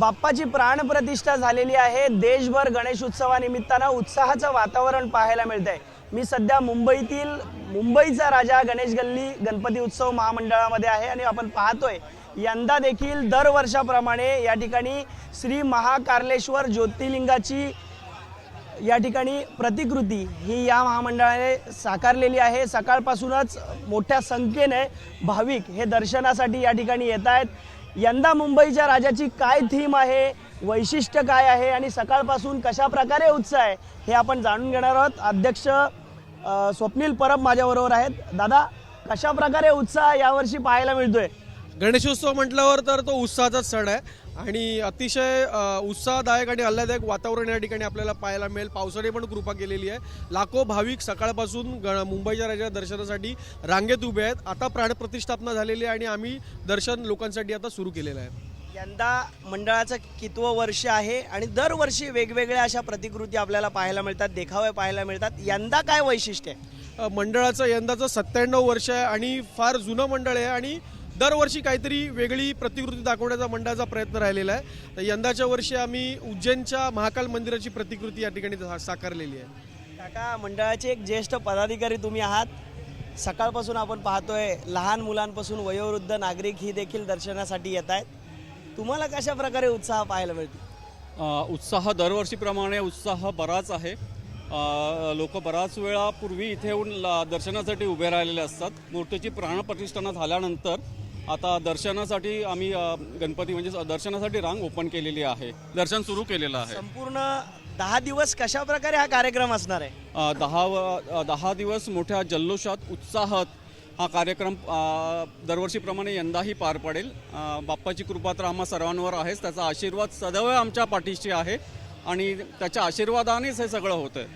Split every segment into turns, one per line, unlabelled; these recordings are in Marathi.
बाप्पाची प्राणप्रतिष्ठा झालेली आहे। देशभर गणेश उत्सवानिमित्तानं उत्साहाचं वातावरण पाहायला मिळतंय। मी सध्या मुंबईचा राजा गणेश गल्ली गणपती उत्सव महामंडळामध्ये आहे आणि आपण पाहतोय यंदा देखील दरवर्षाप्रमाणे या ठिकाणी श्री महाकार्लेश्वर ज्योतिर्लिंगाची या ठिकाणी प्रतिकृती ही या महामंडळाने साकारलेली आहे। सकाळपासूनच मोठ्या संख्येने भाविक हे दर्शनासाठी या ठिकाणी येत आहेत। यंदा मुंबईच्या राजाची काय थीम आहे, वैशिष्ट्य काय आहे आणि सकाळपासून कशा प्रकारे उत्साह आहे हे आपण जाणून घेणार आहोत। अध्यक्ष स्वप्नील परब माझ्याबरोबर आहेत। दादा, कशा प्रकारे उत्साह यावर्षी पाहायला मिळतोय?
गणेशोत्सव म्हटल्यावर तर तो उत्साहाचा सण आहे आणि अतिशय उत्साहदायक आणि आल्हाददायक वातावरण या ठिकाणी आपल्याला पाहायला मिळेल। पावसाने पण कृपा केलेली आहे। लाखो भाविक सकाळपासून मुंबईच्या राजा दर्शनासाठी रांगेत उभे आहेत। आता प्राणप्रतिष्ठापना झालेली आहे आणि आम्ही दर्शन लोकांसाठी आता सुरू केलेलं आहे।
यंदा मंडळाचं कितवं वर्ष आहे आणि दरवर्षी वेगवेगळ्या अशा प्रतिकृती आपल्याला पाहायला मिळतात, देखावे पाहायला मिळतात। यंदा काय वैशिष्ट्य आहे?
मंडळाचं यंदाचं 97 वर्ष आहे आणि फार जुनं मंडळ आहे आणि दरवर्षी काहीतरी वेगळी प्रतिकृती दाखवण्याचा मंडळाचा प्रयत्न राहिलेला आहे। तर यंदाच्या वर्षी आम्ही उज्जैनच्या महाकाल मंदिराची प्रतिकृती या ठिकाणी साकारलेली आहे।
काका, मंडळाचे एक ज्येष्ठ पदाधिकारी तुम्ही आहात। सकाळपासून आपण पाहतोय लहान मुलांपासून वयोवृद्ध नागरिक ही देखील दर्शनासाठी येत आहेत। तुम्हाला कशा प्रकारे उत्साह पाहायला मिळतो?
उत्साह दरवर्षीप्रमाणे उत्साह बराच आहे। लोक बराच वेळापूर्वी इथे येऊन दर्शनासाठी उभे राहिलेले असतात। मूर्तीची प्राणप्रतिष्ठा झाल्यानंतर आता दर्शनासाठी आम्ही गणपती म्हणजे दर्शनासाठी रांग ओपन केलेली आहे, दर्शन सुरू केलेलं आहे।
संपूर्ण 10 दिवस कशा प्रकारे हा कार्यक्रम असणार आहे?
10 दिवस मोठ्या जल्लोषात उत्साहात हा कार्यक्रम दरवर्षीप्रमाणे यंदाही पार पडेल। बाप्पाची कृपा तर आम्हा सर्वांवर आहेच, त्याचा आशीर्वाद सदैव आमच्या पाठीशी आहे आणि त्याच्या आशीर्वादानेच हे सगळं होतंय।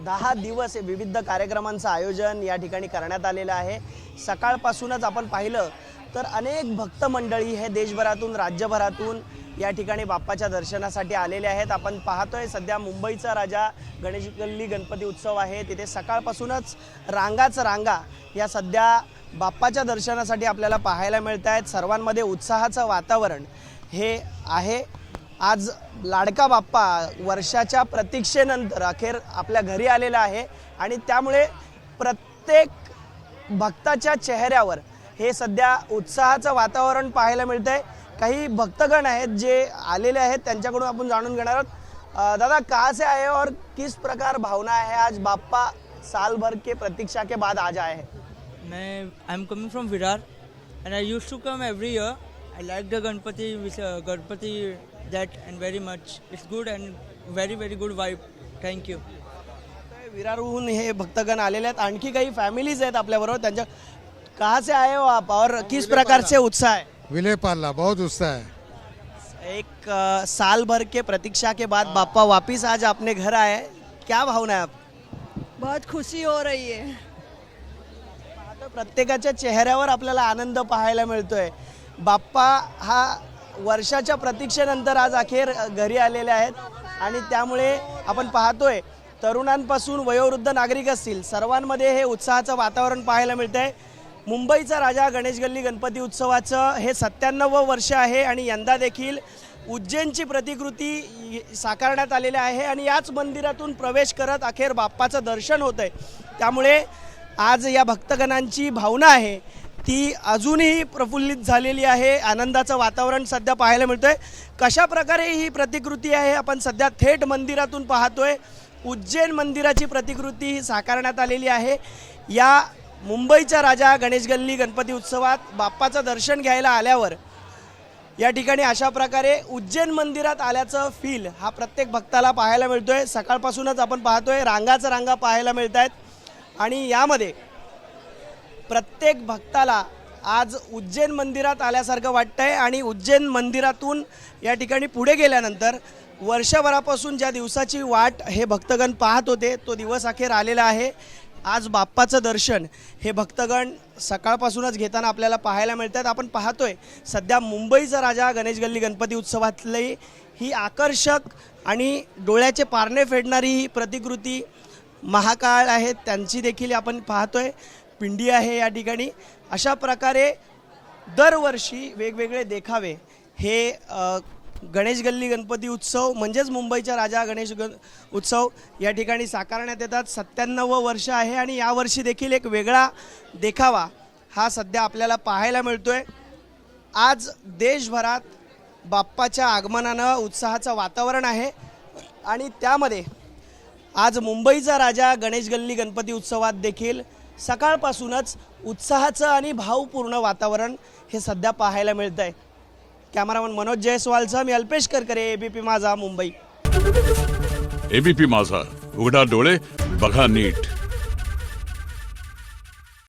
10 दिवस हे विविध कार्यक्रमांचं आयोजन या ठिकाणी करण्यात आलेलं आहे। सकाळपासूनच आपण पाहिलं तर अनेक भक्त मंडळी हे देशभरातून राज्यभरातून या ठिकाणी बाप्पाच्या दर्शनासाठी आलेले आहेत। आपण पाहतोय सध्या मुंबईचा राजा गणेश गल्ली गणपती उत्सव आहे, तिथे सकाळपासूनच रांगा या सध्या बाप्पाच्या दर्शनासाठी आपल्याला पाहायला मिळत आहेत। सर्वांमध्ये उत्साहाचं वातावरण हे आहे। आज लाडका बाप्पा वर्षाच्या प्रतीक्षेनंतर अखेर आपल्या घरी आलेला आहे आणि त्यामुळे प्रत्येक भक्ताच्या चेहऱ्यावर हे सध्या उत्साहाचं वातावरण पाहायला मिळतंय। काही भक्तगण आहेत जे आलेले आहेत, त्यांच्याकडून आपण जाणून घेणार आहोत। दादा, कहाँ से आए और किस प्रकार भावना है आज बाप्पा साल भर के प्रतीक्षा के बाद आज आए हैं?
I am coming from Virar and I used to come every year. I like the Ganpati that and very much it's good and very good vibe. Thank you.
विरारहून हे भक्तगण आलेले आहेत। आणखी काही फॅमिलीज आहेत आपल्याबरोबर, त्यांच्या कहाँ से आए हो आप और किस प्रकार से उत्साह है?
विलेपार्ला बहुत उत्साह है।
एक साल भर के प्रतीक्षा के बाद बाप्पा वापिस आज अपने घर आए, क्या भावना है आप?
बहुत खुशी हो रही है।
प्रत्येकाच्या चेहऱ्यावर आपल्याला आनंद पाहायला मिळतोय। बाप्पा हा वर्षाच्या प्रतीक्षेनंतर आज अखेर घरी आलेले आहेत आणि त्यामुळे आपण पाहतोय तरुणांपासून वयोवृद्ध नागरिक असतील सर्वांमध्ये हे उत्साहाचं वातावरण पाहायला मिळतंय। मुंबईचा राजा गणेश गल्ली गणपती उत्सवाचं हे 97वं वर्ष आहे आणि यंदा देखील उज्जैनची प्रतिकृती साकारण्यात आलेली आहे आणि याच मंदिरातून प्रवेश करत अखेर बाप्पाचं दर्शन होतंय। त्यामुळे आज या भक्तगणांची भावना आहे ती अजूनही प्रफुल्लित झालेली आहे। आनंदाचं वातावरण सध्या पाहायला मिळतंय। कशा प्रकारे ही प्रतिकृती आहे आपण सध्या थेट मंदिरातून पाहतोय। उज्जैन मंदिराची प्रतिकृती साकारण्यात आलेली आहे। या मुंबईचा राजा गणेश गल्ली गणपती उत्सवात बाप्पाचं दर्शन घ्यायला आल्यावर या ठिकाणी अशा प्रकारे उज्जैन मंदिरात आल्याचं फील हा प्रत्येक भक्ताला पाहायला मिळतोय। सकाळपासूनच आपण पाहतोय रांगा पाहायला मिळत आहेत आणि यामध्ये प्रत्येक भक्ताला आज उज्जैन मंदिरात आल्यासारखं वाटतंय आणि उज्जैन मंदिरातून या ठिकाणी पुढे गेल्यानंतर वर्षभरापासून ज्या दिवसाची वाट हे भक्तगण पाहत होते तो दिवस अखेर आलेला आहे। आज बाप्पाचं दर्शन हे भक्तगण सकाळपासूनच घेताना आपल्याला पाहायला मिळतात। आपण पाहतोय सध्या मुंबईचा राजा गणेश गल्ली गणपती उत्सवातली ही आकर्षक आणि डोळ्याचे पारणे फेडणारी ही प्रतिकृती महाकाळ आहेत, त्यांची देखील आपण पाहतोय पिंडी आहे या ठिकाणी। अशा प्रकारे दरवर्षी वेगवेगळे देखावे हे गणेश गल्ली गणपती उत्सव म्हणजेच मुंबईचा राजा गणेश उत्सव या ठिकाणी साकारण्यात येतात. 97 वर्ष आहे आणि यावर्षी देखील एक वेगळा देखावा हा सध्या आपल्याला पाहायला मिळतोय. आज देशभरात बाप्पाच्या आगमनानं उत्साहाचं वातावरण आहे आणि त्यामध्ये आज मुंबईचा राजा गणेश गल्ली गणपती उत्सवात देखील सकाळपासूनच उत्साहाचं आणि भावपूर्ण वातावरण हे सध्या पाहायला मिळतं आहे. कॅमेरामन मनोज जयस्वालसह मी अल्पेश करकरे, एबीपी माझा, मुंबई.
एबीपी माझा, उघडा डोळे बघा नीट.